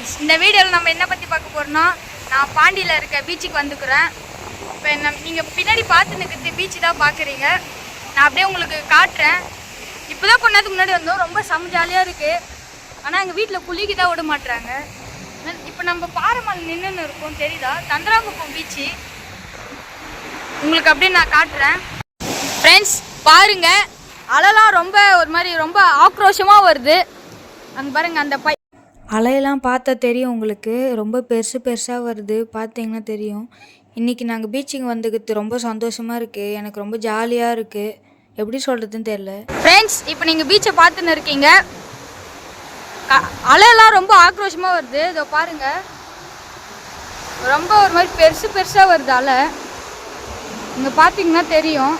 Friends, இந்த வீடியோவில் நம்ம என்ன பற்றி பார்க்க போகிறோம்னா, நான் பாண்டியில் இருக்க பீச்சுக்கு வந்துக்கிறேன். இப்போ நீங்கள் பின்னாடி பார்த்து நிற்கிறது பீச்சு தான் பார்க்குறீங்க. நான் அப்படியே உங்களுக்கு காட்டுறேன். இப்போ தான் கொஞ்ச நேரத்துக்கு முன்னாடி வந்தோம். ரொம்ப ஜாலியாக இருக்குது. ஆனால் எங்கள் வீட்டில் குளிக்க தான் விட மாட்டுறாங்க. இப்போ நம்ம பாறைமலை நின்றுன்னு இருக்கோம், தெரியுதா? தந்திராங்குப்பம் பீச்சு உங்களுக்கு அப்படியே நான் காட்டுறேன். ஃப்ரெண்ட்ஸ் பாருங்கள், அலைலாம் ரொம்ப ஒரு மாதிரி ரொம்ப ஆக்ரோஷமாக வருது. அங்கே பாருங்கள், அந்த அலையெல்லாம் பார்த்தா தெரியும் உங்களுக்கு. ரொம்ப பெருசாக வருது, பார்த்தீங்கன்னா தெரியும். இன்றைக்கி நாங்கள் பீச்சுக்கு வந்துக்கிறது ரொம்ப சந்தோஷமாக இருக்குது. எனக்கு ரொம்ப ஜாலியாக இருக்குது. எப்படி சொல்கிறதுன்னு தெரில. ஃப்ரெண்ட்ஸ், இப்போ நீங்கள் பீச்சை பார்த்துன்னு இருக்கீங்க. அலையெல்லாம் ரொம்ப ஆக்ரோஷமாக வருது. இதோ பாருங்கள், ரொம்ப ஒரு மாதிரி பெருசாக வருது அலை. இங்கே பார்த்தீங்கன்னா தெரியும்.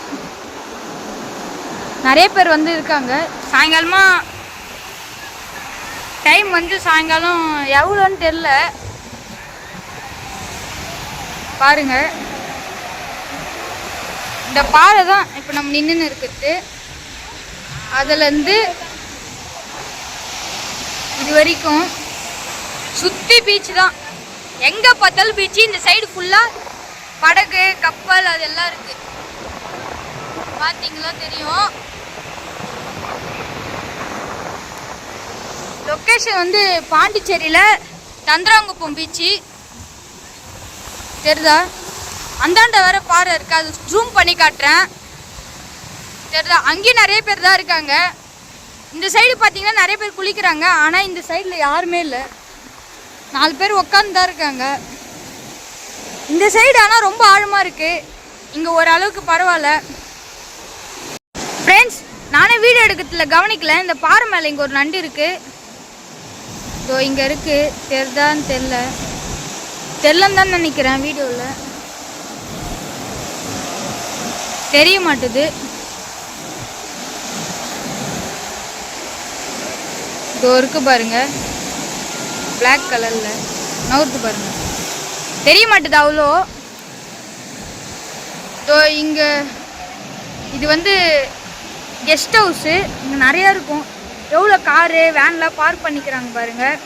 நிறைய பேர் வந்து இருக்காங்க. சாயங்காலமாக டைம் வந்து சாயங்காலம் எவ்வளோன்னு தெரில. பாருங்க, இந்த பாறை தான் இப்போ நம்ம நின்றுன்னு இருக்குது. அதுலேருந்து இது வரைக்கும் சுற்றி பீச்சு தான். எங்கே பார்த்தாலும் பீச்சு. இந்த சைடு ஃபுல்லாக படகு, கப்பல் அதெல்லாம் இருக்குது. பார்த்தீங்களா தெரியும். லொக்கேஷன் வந்து பாண்டிச்சேரியில் தந்திராங்குப்பம் பீச்சு, தெரியுதா? அந்தாண்ட வேற பாறை இருக்குது, அது ஜூம் பண்ணி காட்டுறேன், தெரியுதா? அங்கேயும் நிறைய பேர் தான் இருக்காங்க. இந்த சைடு பார்த்தீங்கன்னா நிறைய பேர் குளிக்கிறாங்க. ஆனால் இந்த சைடில் யாருமே இல்லை. 4 பேர் உட்காந்து தான் இருக்காங்க. இந்த சைடு ஆனால் ரொம்ப ஆழமாக இருக்குது. இங்கே ஓரளவுக்கு பரவாயில்ல. ஃப்ரெண்ட்ஸ், நானே வீடியோ எடுக்கிறதுல கவனிக்கல. இந்த பாறை மேலே இங்கே ஒரு நண்டு இருக்குது. ஸோ இங்கே இருக்குது, தெரிதான்னு தெரிலன்னு தான் நினைக்கிறேன். வீடியோவில் தெரிய மாட்டுது. இதோ இருக்குது பாருங்க, பிளாக் கலரில் நவுத்து பாருங்க. தெரிய மாட்டுது அவ்வளோ. ஸோ இங்கே இது வந்து கெஸ்ட் ஹவுஸு. இங்கே நிறையா இருக்கும். எவ்வளோ காரு வேன்லாம் பார்க் பண்ணிக்கிறாங்க பாருங்கள்.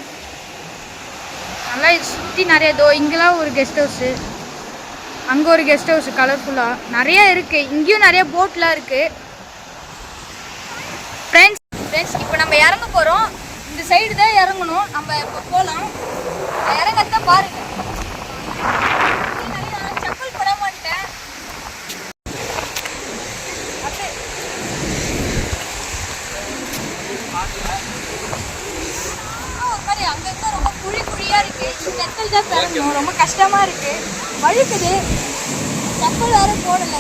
நல்லா சுற்றி நிறைய. இங்கெல்லாம் ஒரு கெஸ்ட் ஹவுஸு, அங்கே ஒரு கெஸ்ட் ஹவுஸு கலர்ஃபுல்லாக நிறையா இருக்குது. இங்கேயும் நிறைய போட்லாம் இருக்குது. ஃப்ரெண்ட்ஸ், இப்போ நம்ம இறங்க போகிறோம். இந்த சைடு தான் இறங்கணும். நம்ம இப்போ போகலாம். இறங்கத்தான் பாருங்கள். செப்பல் போட மாட்டேன். அங்கே ரொம்ப குழியாக இருக்குது. இந்த இடத்துல தான் பிறந்தோம். ரொம்ப கஷ்டமாக இருக்குது. வழுக்குது. செப்பல் வேறு போடலை.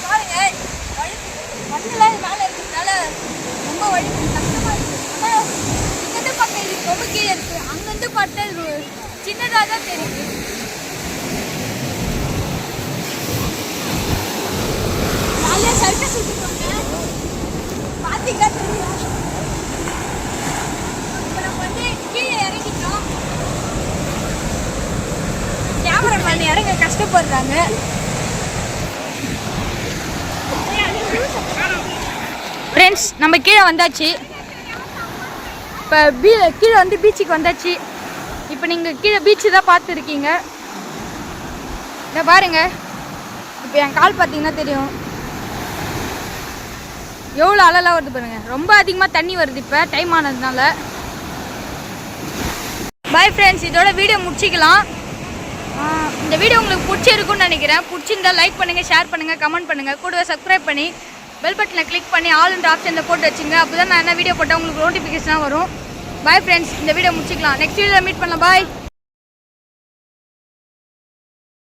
பாருங்க, வழுக்குது. மண்ணெல்லாம் மேலே இருக்கிறதுனால ரொம்ப வழுக்குது, கஷ்டமாக இருக்குது. ஆனால் இங்கேருந்து பார்த்தா இது ரொம்ப கீழே இருக்குது. அங்கேருந்து பார்த்தா இது சின்னதாக தான் தெரியுது. நல்லா சர்க்கஸ் சுற்றிக்கோங்க, பார்த்தீங்கன்னா தெரியும். கீழே இறங்கிட்டோம். கேமராமேன் இறங்க கஷ்டப்படுறாங்க. ஃப்ரெண்ட்ஸ், நம்ம கீழே வந்தாச்சு. இப்போ கீழே வந்து பீச்சுக்கு வந்தாச்சு. இப்போ நீங்கள் கீழே பீச்சு தான் பார்த்துருக்கீங்க. இதை பாருங்க. இப்போ என் கால் பார்த்தீங்கன்னா தெரியும் எவ்வளோ அலைலாம் வருது பாருங்க. ரொம்ப அதிகமாக தண்ணி வருது இப்போ டைம் ஆனதுனால. பாய் ஃப்ரெண்ட்ஸ், இதோட வீடியோ முடிச்சிக்கலாம். இந்த வீடியோ உங்களுக்கு பிடிச்சிருக்குன்னு நினைக்கிறேன். பிடிச்சிருந்தா லைக் பண்ணுங்கள், ஷேர் பண்ணுங்கள், கமெண்ட் பண்ணுங்கள். கூடவே சப்ஸ்கிரைப் பண்ணி பெல் பட்டனை கிளிக் பண்ணி ஆல்ன்ற ஆப்ஷனில் போட்டு வச்சுங்க. அப்போ தான் நான் என்ன வீடியோ போட்டால் உங்களுக்கு நோட்டிஃபிகேஷனாக வரும். பாய் ஃப்ரெண்ட்ஸ், இந்த வீடியோ முடிச்சிக்கலாம். நெக்ஸ்ட் வீடியோவில் மீட் பண்ணலாம். பாய்.